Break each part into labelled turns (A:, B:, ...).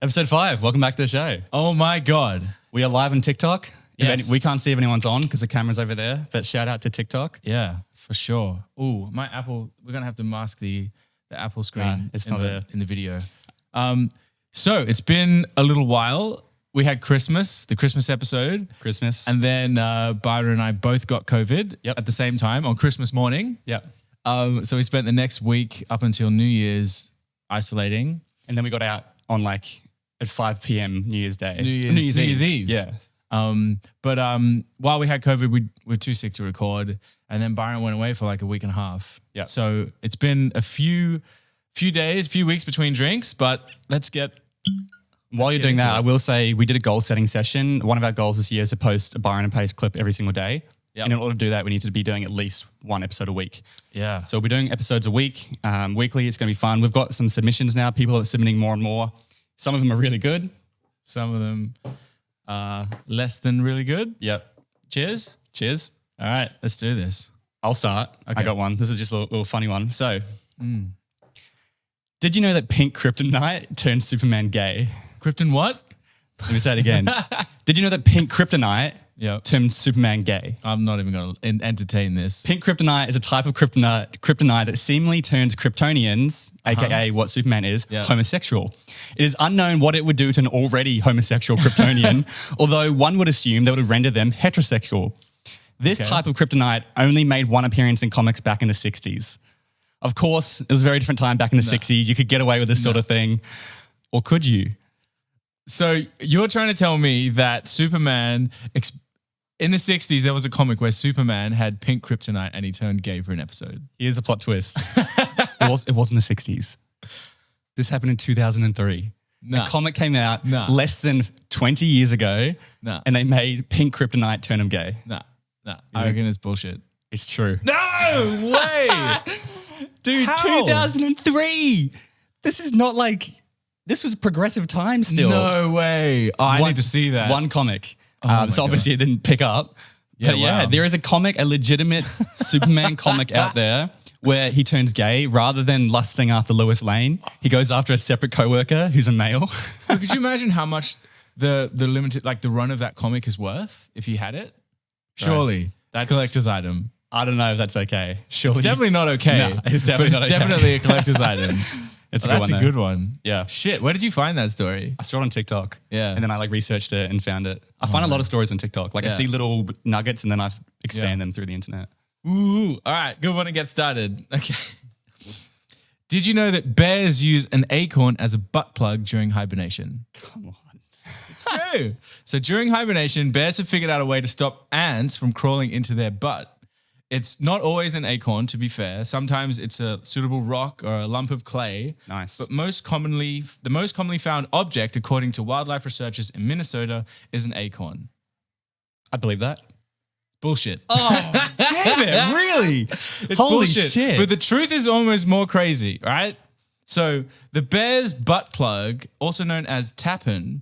A: Episode 5, welcome back to the show.
B: Oh my God.
A: We are live on TikTok.
B: Yes.
A: We can't see if anyone's on because the camera's over there, but shout out to TikTok.
B: Yeah, for sure. Ooh, my Apple, we're going to have to mask the Apple screen
A: it's not
B: in the video. So it's been a little while. We had Christmas, the Christmas episode.
A: Christmas.
B: And then Byron and I both got COVID at the same time on Christmas morning.
A: Yep.
B: So we spent the next week up until New Year's isolating.
A: And then we got out on at 5 p.m. New Year's Day.
B: New Year's Eve.
A: Yeah.
B: But while we had COVID, we were too sick to record. And then Byron went away for like a week and a half.
A: Yeah.
B: So it's been a few days, few weeks between drinks, but
A: While you're doing that, I will say we did a goal setting session. One of our goals this year is to post a Byron and Pace clip every single day.
B: Yep.
A: And in order to do that, we need to be doing at least one episode a week.
B: Yeah.
A: So we're doing episodes a week, weekly. It's going to be fun. We've got some submissions now. People are submitting more and more. Some of them are really good.
B: Some of them are less than really good.
A: Yep.
B: Cheers.
A: Cheers.
B: All right, let's do this.
A: I'll start.
B: Okay.
A: I got one. This is just a little funny one. So, did you know that pink kryptonite turned Superman gay?
B: Krypton what?
A: Let me say it again. Did you know that pink kryptonite turned Superman gay?
B: I'm not even going to entertain this.
A: Pink kryptonite is a type of kryptonite that seemingly turns Kryptonians, aka what Superman is, homosexual. It is unknown what it would do to an already homosexual Kryptonian, although one would assume that would render them heterosexual. This type of kryptonite only made one appearance in comics back in the 60s. Of course, it was a very different time back in the 60s. You could get away with this sort of thing. Or could you?
B: So you're trying to tell me that Superman, in the 60s, there was a comic where Superman had pink kryptonite and he turned gay for an episode.
A: Here's a plot twist. It wasn't the 60s. This happened in 2003.
B: Nah.
A: The comic came out less than 20 years ago and they made pink kryptonite turn him gay.
B: Nah. I reckon it's bullshit.
A: It's true.
B: No way!
A: Dude,
B: How?
A: 2003. This is not this was progressive time still.
B: No way. Oh, I need to see that.
A: One comic.
B: my
A: so obviously it didn't pick up.
B: Yeah,
A: But yeah,
B: wow.
A: there is a legitimate Superman comic out there where he turns gay rather than lusting after Lois Lane. He goes after a separate coworker who's a male.
B: Could you imagine how much the limited, the run of that comic is worth if you had it? Surely. That's a collector's item.
A: I don't know if that's okay. Surely.
B: It's definitely not okay.
A: No, it's definitely not okay.
B: Definitely a collector's item.
A: It's
B: That's a
A: good
B: good one.
A: Yeah.
B: Shit, where did you find that story?
A: I saw it on TikTok.
B: Yeah.
A: And then I researched it and found it. I find a lot of stories on TikTok. I see little nuggets and then I expand them through the internet.
B: Ooh, all right, good one to get started. Okay. Did you know that bears use an acorn as a butt plug during hibernation?
A: Come on.
B: It's true. So during hibernation, bears have figured out a way to stop ants from crawling into their butt. It's not always an acorn, to be fair. Sometimes it's a suitable rock or a lump of clay.
A: Nice.
B: But the most commonly found object, according to wildlife researchers in Minnesota, is an acorn.
A: I believe that.
B: Bullshit.
A: Oh, damn it. Really?
B: It's
A: Holy
B: bullshit.
A: shit.
B: But the truth is almost more crazy, right? So the bear's butt plug, also known as tappen,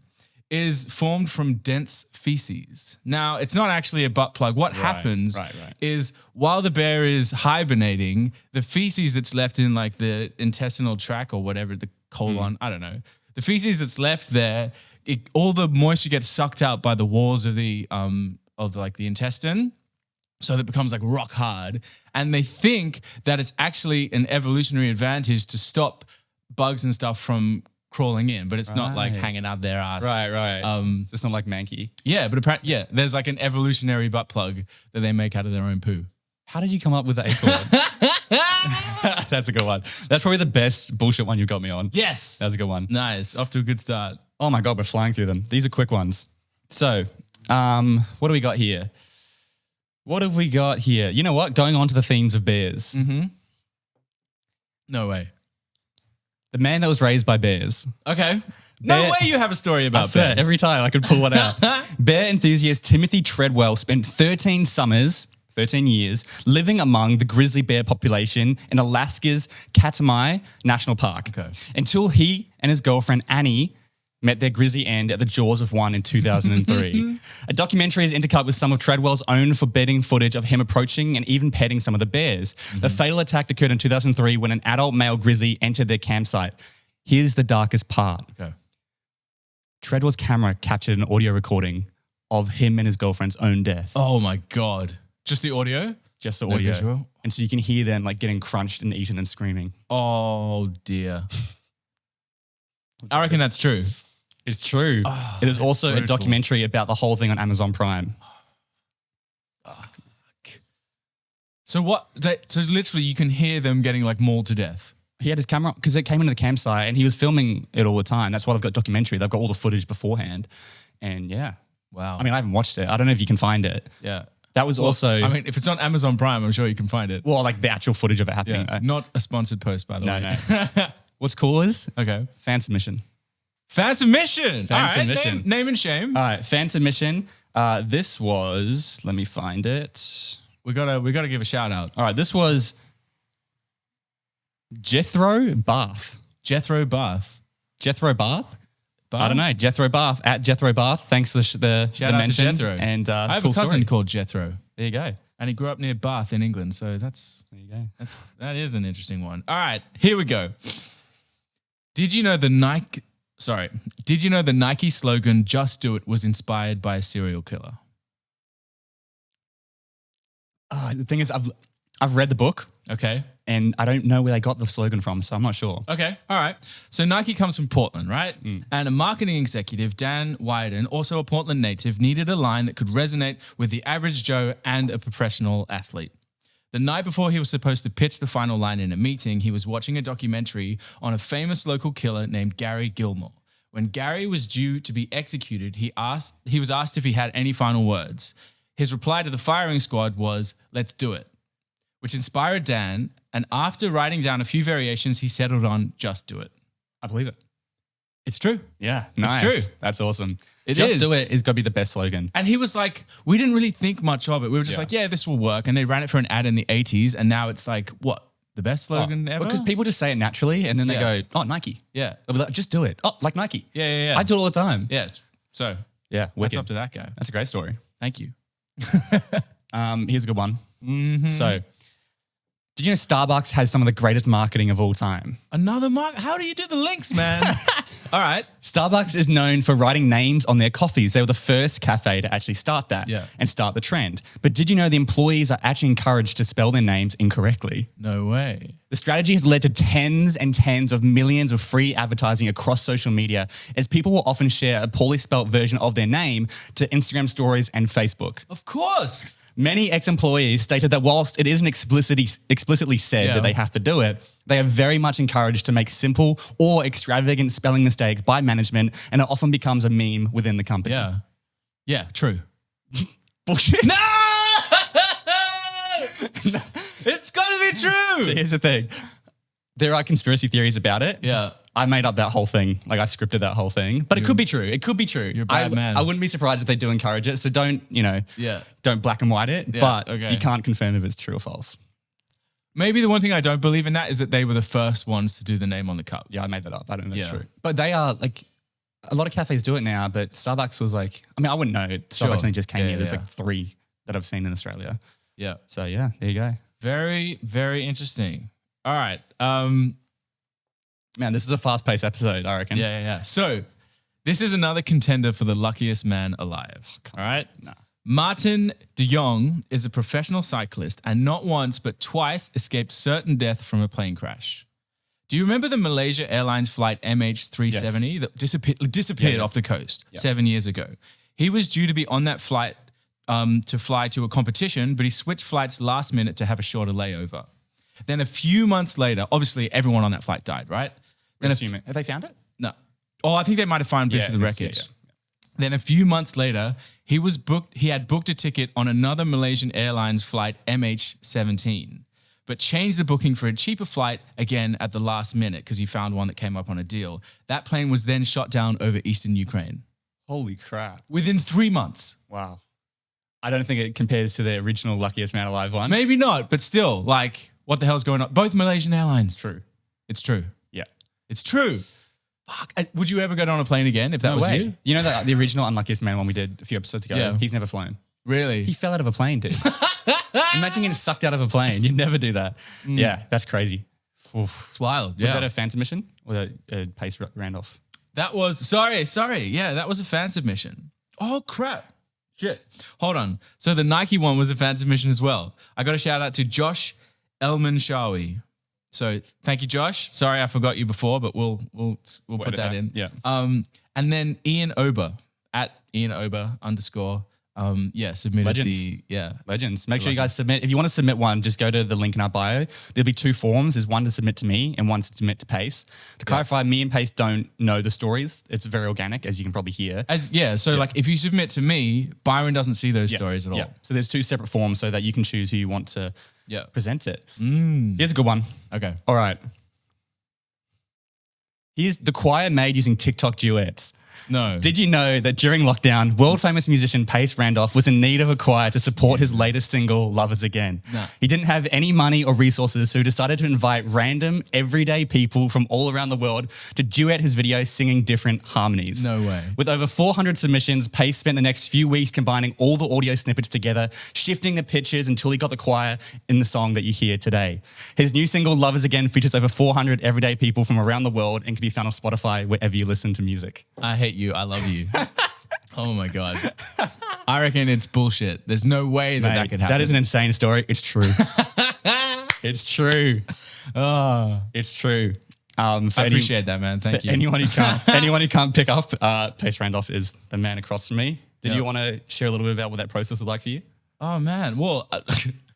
B: is formed from dense feces. Now, it's not actually a butt plug. What happens is while the bear is hibernating, the feces that's left in the intestinal tract or whatever, the colon, I don't know, the feces that's left there, all the moisture gets sucked out by the walls of the intestine. So that it becomes rock hard. And they think that it's actually an evolutionary advantage to stop bugs and stuff from crawling in, but it's not hanging out their ass.
A: Right. It's just not like Mankey.
B: Yeah, but apparently, there's an evolutionary butt plug that they make out of their own poo.
A: How did you come up with the acorn? That's a good one. That's probably the best bullshit one you got me on.
B: Yes.
A: That's a good one.
B: Nice. Off to a good start.
A: Oh my God, we're flying through them. These are quick ones. So, what do we got here? You know what? Going on to the themes of bears.
B: Mm-hmm. No way.
A: The man that was raised by bears.
B: Okay. No way you have a story about
A: I swear,
B: bears.
A: every time I could pull one out. Bear enthusiast Timothy Treadwell spent 13 years, living among the grizzly bear population in Alaska's Katmai National Park.
B: Okay.
A: Until he and his girlfriend Annie met their grisly end at the jaws of one in 2003. A documentary is intercut with some of Treadwell's own forbidding footage of him approaching and even petting some of the bears. The fatal attack occurred in 2003 when an adult male grizzly entered their campsite. Here's the darkest part.
B: Okay.
A: Treadwell's camera captured an audio recording of him and his girlfriend's own death.
B: Oh my God. Just the audio?
A: Just the
B: No
A: audio.
B: visual?
A: And so you can hear them like getting crunched and eaten and screaming.
B: Oh dear. I reckon that's true.
A: It's true.
B: Oh,
A: it is also
B: brutal.
A: a documentary about the whole thing on Amazon Prime.
B: So so literally you can hear them getting like mauled to death.
A: He had his camera because it came into the campsite and he was filming it all the time. That's why they've got documentary. They've got all the footage beforehand. And yeah.
B: Wow.
A: I mean, I haven't watched it. I don't know if you can find it.
B: Yeah.
A: That was also...
B: I mean, if it's on Amazon Prime, I'm sure you can find it.
A: Well, like the actual footage of it happening.
B: Yeah. Not a sponsored post, by the way.
A: No. What's cool is...
B: Okay.
A: Fan submission.
B: Fan submission.
A: Fan
B: All right,
A: submission.
B: Name and shame.
A: All right, fan submission. This was... Let me find it.
B: We gotta give a shout out.
A: All right, this was Jethro Bath.
B: Jethro Bath.
A: Jethro Bath? I don't know. Jethro Bath at Jethro Bath. Thanks for the
B: Shout out
A: mention.
B: to Jethro.
A: And
B: I have
A: cool
B: a cousin
A: story.
B: called Jethro,
A: There you go.
B: and he grew up near Bath in England. So
A: There you go.
B: that is an interesting one. All right, here we go. Did you know the Nike slogan "Just Do It" was inspired by a serial killer?
A: The thing is, I've read the book
B: Okay.
A: and I don't know where they got the slogan from, so I'm not sure.
B: Okay. All right. So Nike comes from Portland, right? And a marketing executive, Dan Wyden, also a Portland native, needed a line that could resonate with the average Joe and a professional athlete. The night before he was supposed to pitch the final line in a meeting, he was watching a documentary on a famous local killer named Gary Gilmore. When Gary was due to be executed, he was asked if he had any final words. His reply to the firing squad was, "Let's do it," which inspired Dan, and after writing down a few variations, he settled on "Just Do It."
A: I believe it.
B: It's true.
A: Yeah, nice.
B: true.
A: That's awesome.
B: It
A: Just
B: is.
A: Do It is got to be the best slogan.
B: And he was like, we didn't really think much of it. We were just
A: Yeah.
B: like, yeah, this will work. And they ran it for an ad in the 80s, and now it's like, what? The best slogan ever?
A: Because people just say it naturally and then they
B: Yeah.
A: go, oh, Nike.
B: Yeah.
A: They'll be like, just do it. Oh, like Nike.
B: Yeah.
A: I do it all the time.
B: Yeah. So
A: Yeah,
B: what's
A: wicked.
B: up to that guy?
A: That's a great story.
B: Thank you.
A: Here's a good one.
B: Mm-hmm.
A: So, did you know Starbucks has some of the greatest marketing of all time?
B: Another mark? How do you do the links, man? All right.
A: Starbucks is known for writing names on their coffees. They were the first cafe to actually start that and start the trend. But did you know the employees are actually encouraged to spell their names incorrectly?
B: No way.
A: The strategy has led to tens and tens of millions of free advertising across social media, as people will often share a poorly spelt version of their name to Instagram stories and Facebook.
B: Of course.
A: Many ex-employees stated that whilst it isn't explicitly said that they have to do it, they are very much encouraged to make simple or extravagant spelling mistakes by management, and it often becomes a meme within the company.
B: Yeah. Yeah, true.
A: Bullshit.
B: No! It's got to be true.
A: So here's the thing. There are conspiracy theories about it.
B: Yeah.
A: I made up that whole thing. Like I scripted that whole thing. But it could be true. It could be true.
B: You're a bad man.
A: I wouldn't be surprised if they do encourage it. So don't black and white it.
B: Yeah,
A: But
B: okay.
A: you can't confirm if it's true or false.
B: Maybe the one thing I don't believe in that is that they were the first ones to do the name on the cup.
A: Yeah, I made that up. I don't know if that's
B: Yeah.
A: true. But they are like, a lot of cafes do it now, but Starbucks was like, I mean, I wouldn't know. Starbucks
B: Sure.
A: only just came
B: Yeah,
A: here. There's
B: yeah.
A: like 3 that I've seen in Australia.
B: Yeah.
A: So yeah, there you go.
B: Very, very interesting. All right.
A: Man, this is a fast-paced episode, I reckon.
B: Yeah. So this is another contender for the luckiest man alive. All right.
A: Nah.
B: Martin de Jong is a professional cyclist and not once but twice escaped certain death from a plane crash. Do you remember the Malaysia Airlines flight MH370 that disappeared off the coast 7 years ago? He was due to be on that flight to fly to a competition, but he switched flights last minute to have a shorter layover. Then a few months later, obviously everyone on that flight died, right? Then
A: Have they found it?
B: No. Oh, I think they might have found bits of the wreckage.
A: Yeah.
B: Then a few months later, he had booked a ticket on another Malaysian Airlines flight MH17, but changed the booking for a cheaper flight again at the last minute because he found one that came up on a deal. That plane was then shot down over eastern Ukraine
A: Holy crap.
B: within 3 months.
A: Wow. I don't think it compares to the original Luckiest Man Alive one.
B: Maybe not, but still, like, what the hell's going on? Both Malaysian Airlines.
A: True.
B: It's true.
A: Yeah.
B: It's true. Fuck. Would you ever go on a plane again if that was you?
A: You know that the original Unluckiest Man one we did a few episodes ago?
B: Yeah.
A: He's never flown.
B: Really?
A: He fell out of a plane, dude. Imagine getting sucked out of a plane. You'd never do that. Yeah, that's crazy. Oof.
B: It's wild.
A: Was that a fan submission or a pace round off?
B: That was sorry. Yeah, that was a fan submission. Oh crap. Shit. Hold on. So the Nike one was a fan submission as well. I got a shout out to Josh Elmanshawi. So thank you, Josh. Sorry I forgot you before, but we'll put that in.
A: Yeah.
B: And then Ian Ober at Ian Ober _ submitted
A: Legends. Make sure you guys submit. If you want to submit one, just go to the link in our bio. There'll be 2 forms. There's one to submit to me and one to submit to Pace. To clarify, me and Pace don't know the stories. It's very organic, as you can probably hear.
B: Like if you submit to me, Byron doesn't see those stories at all.
A: Yeah. So there's 2 separate forms so that you can choose who you want to present it. Here's a good one.
B: Okay.
A: All right. Here's the choir made using TikTok duets.
B: No.
A: Did you know that during lockdown, world-famous musician Pace Randolph was in need of a choir to support his latest single, Lovers Again?
B: No.
A: He didn't have any money or resources, so he decided to invite random, everyday people from all around the world to duet his video singing different harmonies.
B: No way.
A: With over 400 submissions, Pace spent the next few weeks combining all the audio snippets together, shifting the pitches until he got the choir in the song that you hear today. His new single, Lovers Again, features over 400 everyday people from around the world and can be found on Spotify wherever you listen to music.
B: I hate you. I love you. Oh my God. I reckon it's bullshit. There's no way that could happen.
A: That is an insane story. It's true. It's true. Oh, it's true.
B: I appreciate that, man. Thank you.
A: Anyone who can't pick up, Pace Randolph is the man across from me. Did you want to share a little bit about what that process was like for you?
B: Oh man. Well,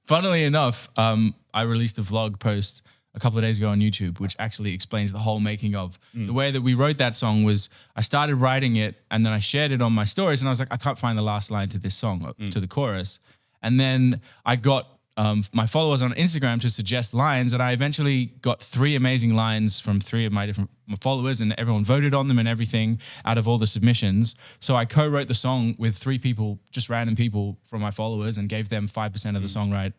B: funnily enough, I released a vlog post a couple of days ago on YouTube, which actually explains the whole making of. The way that we wrote that song was I started writing it and then I shared it on my stories and I was like, I can't find the last line to this song, to the chorus. And then I got my followers on Instagram to suggest lines and I eventually got 3 amazing lines from 3 of my different followers and everyone voted on them and everything out of all the submissions. So I co-wrote the song with 3 people, just random people from my followers and gave them 5% of the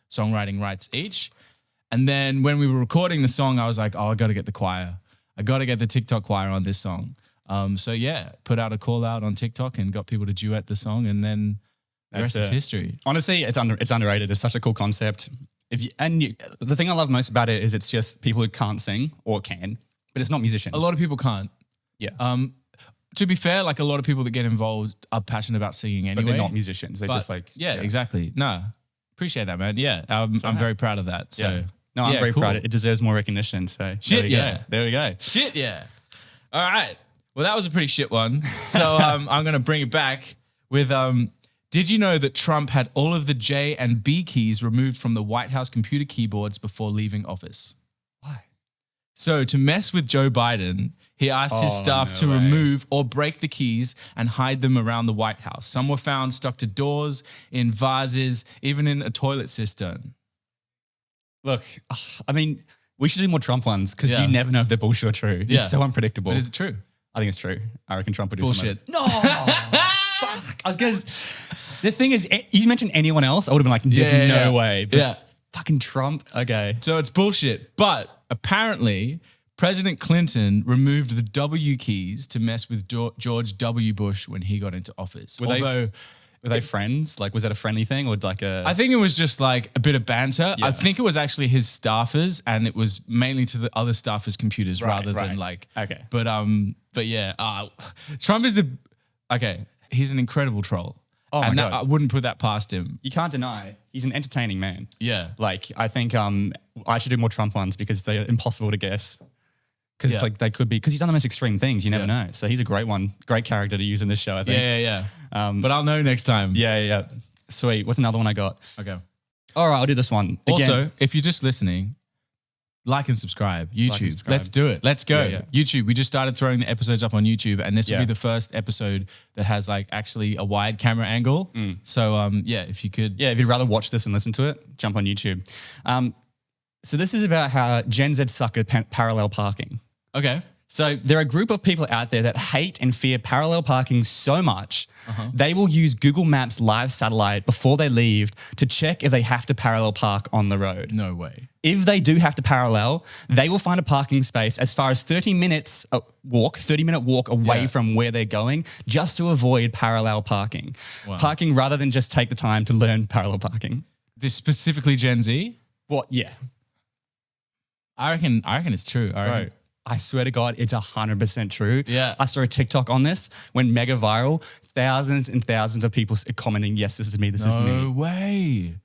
B: songwriting rights each. And then when we were recording the song, I was like, I got to get the choir. I got to get the TikTok choir on this song. Put out a call out on TikTok and got people to duet the song. And then the rest is history.
A: Honestly, it's underrated. It's such a cool concept. The thing I love most about it is it's just people who can't sing or can, but it's not musicians.
B: A lot of people can't.
A: Yeah.
B: To be fair, like a lot of people that get involved are passionate about singing anyway.
A: But they're not musicians. They're just like...
B: Yeah, exactly. No, appreciate that, man. Yeah, I'm very proud of that. So...
A: Yeah. No, I'm very proud. It deserves more recognition. So
B: shit,
A: there we go.
B: Shit, yeah. All right. Well, that was a pretty shit one. So I'm going to bring it back with, did you know that Trump had all of the J and B keys removed from the White House computer keyboards before leaving office?
A: Why?
B: So to mess with Joe Biden, he asked his staff to remove or break the keys and hide them around the White House. Some were found stuck to doors, in vases, even in a toilet cistern.
A: Look, I mean, we should do more Trump ones because you never know if they're bullshit or true. It's so unpredictable.
B: But is it true?
A: I think it's true. I reckon Trump would do
B: bullshit.
A: No. Fuck. The thing is, you mentioned anyone else, I would have been like, there's no way. But fucking Trump. Okay.
B: So it's bullshit. But apparently, President Clinton removed the W keys to mess with George W. Bush when he got into office.
A: Were they friends? Like, was that a friendly thing or like a...
B: I think it was just like a bit of banter. Yeah. I think it was actually his staffers and it was mainly to the other staffers' computers rather than like...
A: Okay.
B: But yeah, Trump is he's an incredible troll.
A: Oh my God.
B: I wouldn't put that past him.
A: You can't deny he's an entertaining man.
B: Yeah.
A: Like, I think I should do more Trump ones because they're impossible to guess. Because it's like they could be, because he's done the most extreme things. You never know. So he's a great one, great character to use in this show, I think.
B: Yeah. But I'll know next time.
A: Yeah. Sweet. What's another one I got?
B: Okay.
A: All right, I'll do this one.
B: Also, if you're just listening, like and subscribe. YouTube. Let's do it. Let's go. Yeah. YouTube. We just started throwing the episodes up on YouTube, and this will be the first episode that has like actually a wide camera angle. So if you could.
A: Yeah, if you'd rather watch this and listen to it, jump on YouTube. So this is about how Gen Z sucker parallel parking.
B: Okay.
A: So there are a group of people out there that hate and fear parallel parking so much, they will use Google Maps live satellite before they leave to check if they have to parallel park on the road.
B: No way.
A: If they do have to parallel, they will find a parking space as far as 30-minute walk away from where they're going just to avoid parallel parking.
B: Wow.
A: Parking rather than just take the time to learn parallel parking.
B: This specifically Gen Z?
A: What? Yeah.
B: I reckon it's true.
A: I swear to God, it's 100% true.
B: Yeah.
A: I saw a TikTok on this, went mega viral. Thousands and thousands of people commenting, yes, this is me, this is me.
B: No way.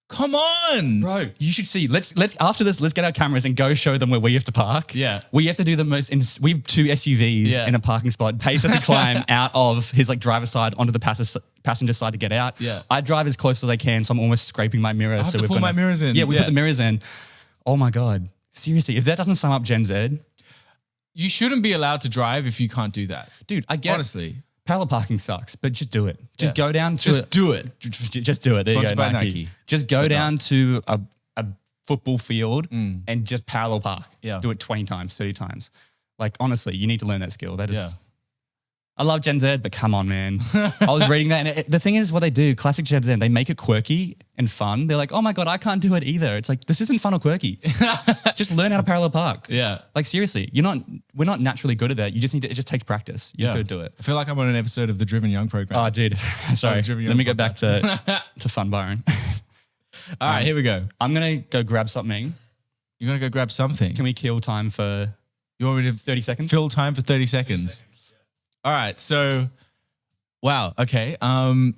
B: Come on.
A: Bro, you should see. Let's after this, let's get our cameras and go show them where we have to park.
B: Yeah.
A: We have to do the most, we have 2 SUVs in a parking spot. Pace has to climb out of his like driver's side onto the passenger side to get out.
B: Yeah.
A: I drive as close as I can, so I'm almost scraping my mirror.
B: I have to pull my mirrors in.
A: Yeah, we put the mirrors in. Oh my God. Seriously, if that doesn't sum up Gen Z.
B: You shouldn't be allowed to drive if you can't do that.
A: Dude, I get
B: honestly.
A: Parallel parking sucks, but just do it. Just go down to
B: Just do it.
A: Just do it. There
B: Sponsored
A: you go,
B: by
A: Nike.
B: Nike.
A: Just go down to a football field and just parallel park.
B: Yeah.
A: Do it 20 times, 30 times. Like, honestly, you need to learn that skill. That is...
B: Yeah.
A: I love Gen Z, but come on, man. I was reading that, and the thing is what they do, classic Gen Z, they make it quirky and fun. They're like, oh my God, I can't do it either. It's like, this isn't fun or quirky. Just learn how to parallel park.
B: Yeah.
A: Like, seriously, we're not naturally good at that. You just need to, it just takes practice. You just got to do it.
B: I feel like I'm on an episode of the Driven Young program.
A: Oh, dude. Sorry. Let me go back to fun, Byron.
B: All right, here we go.
A: I'm going to go grab something.
B: You're going to go grab something.
A: Can we kill time for
B: You want me to
A: 30 seconds?
B: fill time for 30 seconds? All right, so... Wow. Okay.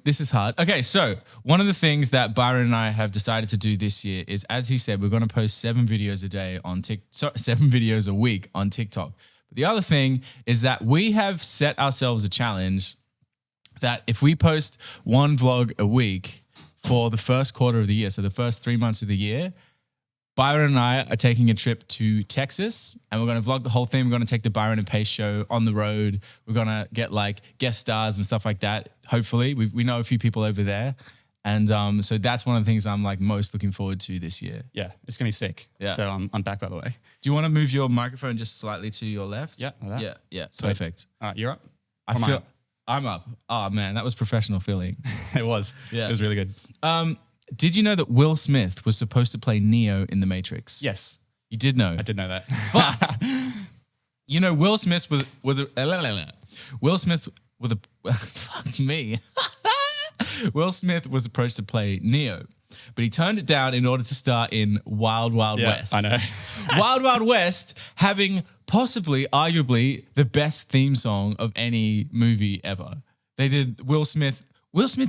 B: This is hard. Okay. So one of the things that Byron and I have decided to do this year is, as he said, we're going to post 7 videos a day on 7 videos a week on TikTok. But the other thing is that we have set ourselves a challenge that if we post 1 vlog a week for the first quarter of the year, so the first 3 months of the year, Byron and I are taking a trip to Texas and we're going to vlog the whole thing. We're going to take the Byron and Pace show on the road. We're going to get like guest stars and stuff like that. Hopefully we know a few people over there. And so that's one of the things I'm like most looking forward to this year.
A: Yeah, it's going to be sick.
B: Yeah.
A: So I'm back, by the way.
B: Do you want to move your microphone just slightly to your left?
A: Yeah. Like that?
B: Yeah.
A: So,
B: perfect.
A: All right, you're up?
B: I'm up. Oh man, that was professional feeling.
A: It was.
B: Yeah.
A: It was really good.
B: Did you know that Will Smith was supposed to play Neo in The Matrix?
A: Yes.
B: You did know.
A: I did know that.
B: But you know, Will Smith with a fuck me. Will Smith was approached to play Neo, but he turned it down in order to star in Wild Wild West.
A: I know.
B: Wild Wild West having possibly, arguably, the best theme song of any movie ever. They did Will Smith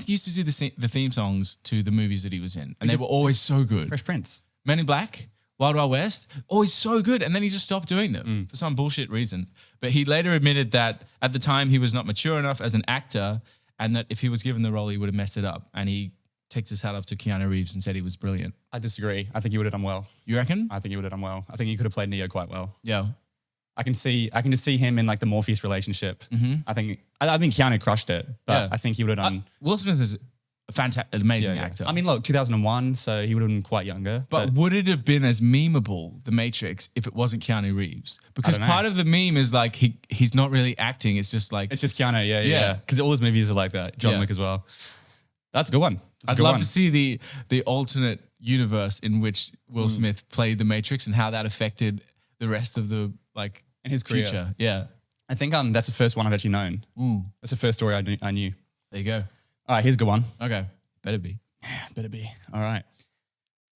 B: used to do the theme songs to the movies that he was in, and they were always so good.
A: Fresh Prince.
B: Men in Black, Wild Wild West, always so good. And then he just stopped doing them for some bullshit reason. But he later admitted that at the time he was not mature enough as an actor and that if he was given the role, he would have messed it up. And he takes his hat off to Keanu Reeves and said he was brilliant.
A: I disagree. I think he would have done well.
B: You reckon?
A: I think he would have done well. I think he could have played Neo quite well.
B: Yeah.
A: I can just see him in like the Morpheus relationship. I think Keanu crushed it, but I think he would have done.
B: Will Smith is an amazing actor.
A: I mean, look, 2001, so he would have been quite younger.
B: But would it have been as memeable, The Matrix, if it wasn't Keanu Reeves? Because part of the meme is like he's not really acting. It's just like...
A: It's just Keanu, yeah. Because all his movies are like that. John Wick as well. That's a good one.
B: I'd love to see the alternate universe in which Will Smith played The Matrix and how that affected the rest of the like
A: in his career.
B: Future. Yeah.
A: I think that's the first one I've actually known. That's the first story I knew.
B: There you go.
A: All right, here's a good one.
B: Okay. Better be.
A: Better be. All right.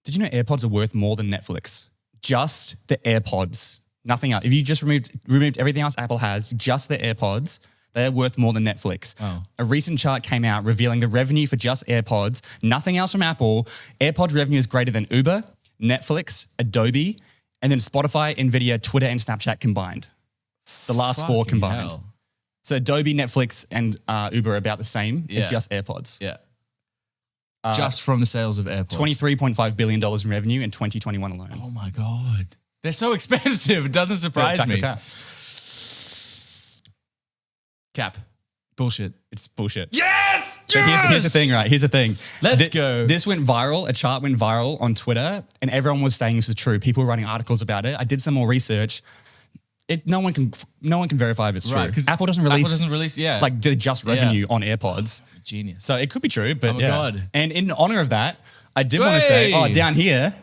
A: Did you know AirPods are worth more than Netflix? Just the AirPods. Nothing else. If you just removed everything else Apple has, just the AirPods, they're worth more than Netflix.
B: Oh.
A: A recent chart came out revealing the revenue for just AirPods, nothing else from Apple. AirPods revenue is greater than Uber, Netflix, Adobe, and then Spotify, Nvidia, Twitter, and Snapchat combined. The last 4 combined.
B: Hell.
A: So Adobe, Netflix, and Uber are about the same. It's just AirPods.
B: Yeah. Just from the sales of AirPods.
A: $23.5 billion in revenue in 2021 alone.
B: Oh my God. They're so expensive. It doesn't surprise me. Cap. Bullshit.
A: It's bullshit.
B: Yes!
A: So here's the thing, right? Here's the thing.
B: Let's go.
A: This went viral. A chart went viral on Twitter, and everyone was saying this is true. People were writing articles about it. I did some more research. No one can verify if it's true.
B: Right,
A: Apple doesn't release like the just revenue on AirPods.
B: Genius.
A: So it could be true, but
B: oh my God.
A: And in honor of that, I did want to say, down here.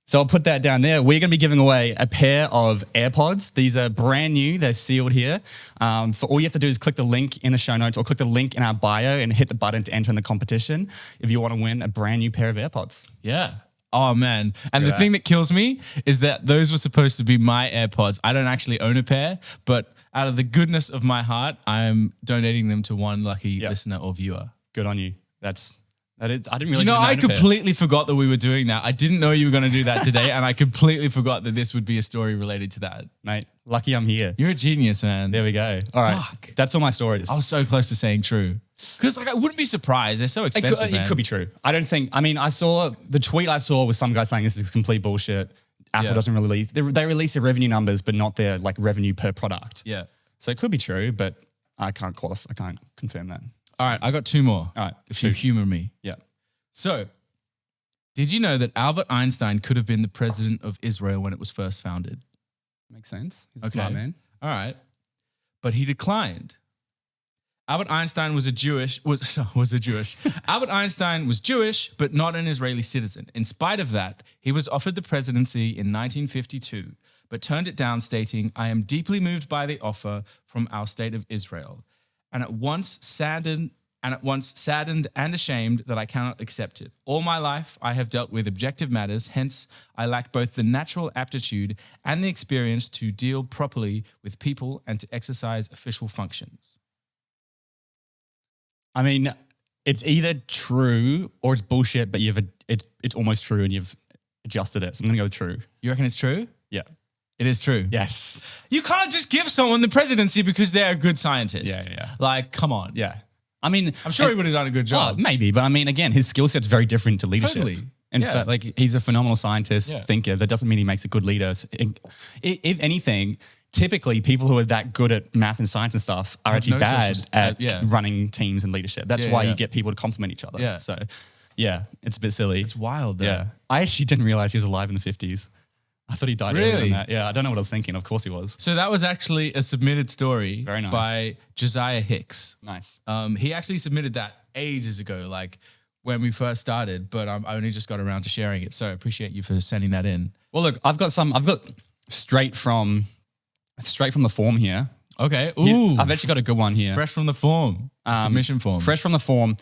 A: So I'll put that down there. We're going to be giving away a pair of AirPods. These are brand new. They're sealed here. For all you have to do is click the link in the show notes or click the link in our bio and hit the button to enter in the competition if you want to win a brand new pair of AirPods.
B: Yeah. Oh, man. And the
A: Yeah.
B: thing that kills me is that those were supposed to be my AirPods. I don't actually own a pair, but out of the goodness of my heart, I'm donating them to one lucky listener or viewer.
A: Good on you. That is. I didn't realize.
B: I
A: own a pair.
B: completely forgot that we were doing that. I didn't know you were going to do that today, and I completely forgot that this would be a story related to that.
A: Mate, lucky I'm here.
B: You're a genius, man.
A: There we go. All right.
B: Fuck.
A: That's all my stories.
B: I was so close to saying true. Because I wouldn't be surprised. They're so expensive, man.
A: It could be true. I saw the tweet I saw was some guy saying this is complete bullshit. Apple doesn't release. They release their revenue numbers, but not their like revenue per product.
B: Yeah.
A: So it could be true, but I can't qualify. I can't confirm that.
B: All right. I got two more.
A: All right.
B: If you humor me.
A: Yeah.
B: So, did you know that Albert Einstein could have been the president of Israel when it was first founded?
A: Makes sense. He's a smart man.
B: All right. But he declined. Albert Einstein was Albert Einstein was Jewish, but not an Israeli citizen. In spite of that, he was offered the presidency in 1952, but turned it down, stating, "I am deeply moved by the offer from our state of Israel, and at once saddened and ashamed that I cannot accept it. All my life, I have dealt with objective matters, hence I lack both the natural aptitude and the experience to deal properly with people and to exercise official functions."
A: I mean, it's either true or it's bullshit, but it's almost true and you've adjusted it. So I'm gonna go with true.
B: You reckon it's true?
A: Yeah.
B: It is true.
A: Yes.
B: You can't just give someone the presidency because they're a good scientist.
A: Yeah.
B: Like, come on.
A: Yeah. I mean,
B: I'm sure he would have done a good job.
A: Maybe, but I mean, again, his skill set's very different to leadership.
B: Totally.
A: In fact, like he's a phenomenal scientist, thinker. That doesn't mean he makes a good leader. If anything, typically people who are that good at math and science and stuff are actually bad at running teams and leadership. That's why you get people to complement each other.
B: Yeah.
A: So, yeah, it's a bit silly.
B: It's wild, though.
A: Yeah. I actually didn't realize he was alive in the 50s. I thought he died earlier than that. Yeah, I don't know what I was thinking. Of course he was.
B: So that was actually a submitted story
A: Very nice.
B: by Josiah Hicks.
A: Nice.
B: He actually submitted that ages ago, like when we first started, but I only just got around to sharing it. So I appreciate you for sending that in.
A: Well, look, I've got straight from the form here.
B: Okay. Ooh.
A: I've actually got a good one here.
B: Fresh from the form. Submission form.
A: Fresh from the form.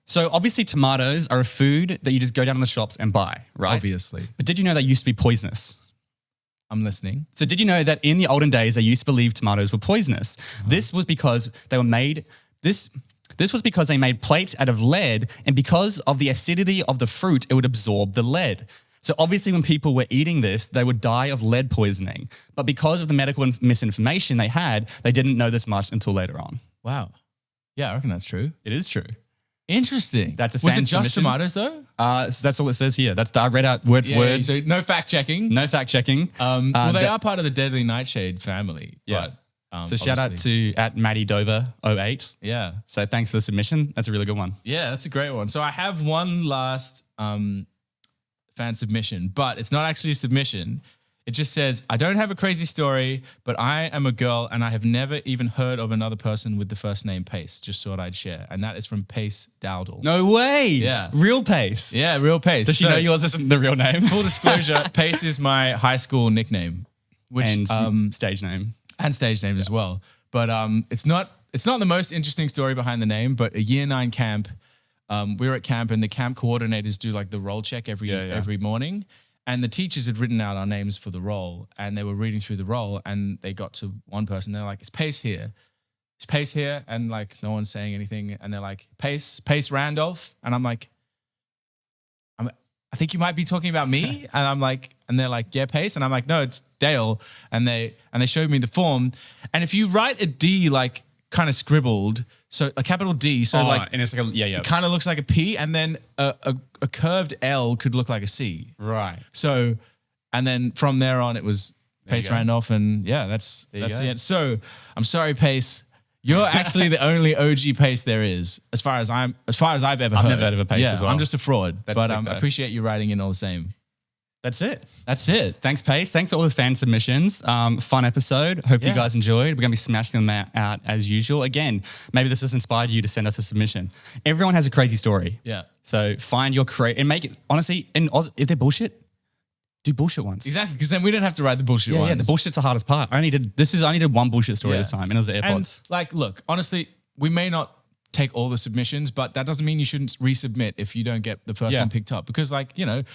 A: So obviously tomatoes are a food that you just go down to the shops and buy, right?
B: Obviously.
A: But did you know they used to be poisonous?
B: I'm listening.
A: So did you know that in the olden days they used to believe tomatoes were poisonous? This was because they were made this was because they made plates out of lead, and because of the acidity of the fruit, it would absorb the lead. So obviously when people were eating this, they would die of lead poisoning. But because of the medical misinformation they had, they didn't know this much until later on.
B: Wow. Yeah, I reckon that's true.
A: It is true.
B: Interesting.
A: That's a
B: Was
A: fan
B: it just
A: submission.
B: tomatoes though?
A: So that's all it says here. I read out word for word.
B: So no fact checking.
A: No fact checking.
B: Well, they are part of the Deadly Nightshade family.
A: Yeah.
B: But,
A: so shout out to @MaddieDover08.
B: Yeah.
A: So thanks for the submission. That's a really good one.
B: Yeah, that's a great one. So I have one last fan submission, but it's not actually a submission. It just says, "I don't have a crazy story, but I am a girl and I have never even heard of another person with the first name Pace. Just thought I'd share." And that is from Pace Dowdle.
A: No way.
B: Yeah.
A: Real Pace.
B: Yeah, real Pace.
A: Does she know yours isn't the real name?
B: Full disclosure, Pace is my high school nickname, which
A: and stage name.
B: And stage name as well. But it's not the most interesting story behind the name, but a year 9 camp, we were at camp and the camp coordinators do like the roll check every morning. And the teachers had written out our names for the roll and they were reading through the roll and they got to one person. They're like, "Is Pace here? Is Pace here?" And like, no one's saying anything. And they're like, Pace Randolph. And I'm like, I think you might be talking about me. And I'm like, and they're like, "Yeah, Pace." And I'm like, "No, it's Dale." And they showed me the form. And if you write a D like kind of scribbled, so a capital D, so
A: and it's like
B: it kind of looks like a P, and then a curved L could look like a C.
A: Right.
B: So, and then from there on, it was Pace Randolph, and yeah, that's it. So, I'm sorry, Pace. You're actually the only OG Pace there is, as far as I've ever heard.
A: I've never heard of a Pace as well.
B: I'm just a fraud,
A: That's
B: but
A: sick,
B: I appreciate you writing in all the same.
A: That's it.
B: That's it.
A: Thanks, Pace. Thanks for all the fan submissions. Fun episode. Hope you guys enjoyed. We're going to be smashing them out as usual. Again, maybe this has inspired you to send us a submission. Everyone has a crazy story.
B: Yeah.
A: So find your and make it, honestly, if they're bullshit, do bullshit ones.
B: Exactly, because then we don't have to write the bullshit ones.
A: Yeah, the bullshit's the hardest part. I only did one bullshit story this time, and it was the AirPods.
B: And like, look, honestly, we may not take all the submissions, but that doesn't mean you shouldn't resubmit if you don't get the first one picked up. Because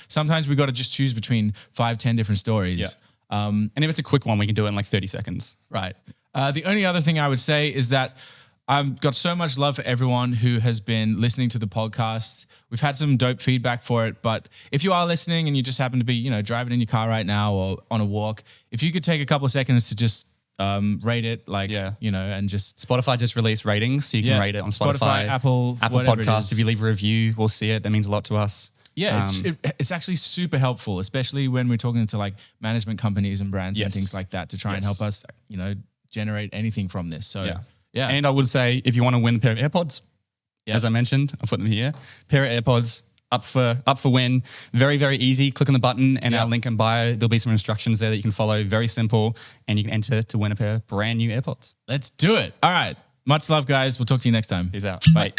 B: sometimes we got to just choose between 5-10 different stories.
A: Yeah. And if it's a quick one, we can do it in like 30 seconds.
B: Right. The only other thing I would say is that I've got so much love for everyone who has been listening to the podcast. We've had some dope feedback for it, but if you are listening and you just happen to be, driving in your car right now or on a walk, if you could take a couple of seconds to just rate it, and just
A: Spotify just released ratings, so you can rate it on Spotify,
B: Apple
A: Podcasts. If you leave a review, we'll see it. That means a lot to us.
B: Yeah, it's actually super helpful, especially when we're talking to like management companies and brands and things like that to try and help us, generate anything from this. So yeah.
A: And I would say if you want to win a pair of AirPods, as I mentioned, I'll put them here. Pair of AirPods. Up for win. Very, very easy. Click on the button and our link in bio. There'll be some instructions there that you can follow. Very simple. And you can enter to win a pair of brand new AirPods.
B: Let's do it. All right. Much love, guys. We'll talk to you next time.
A: Peace out. Bye.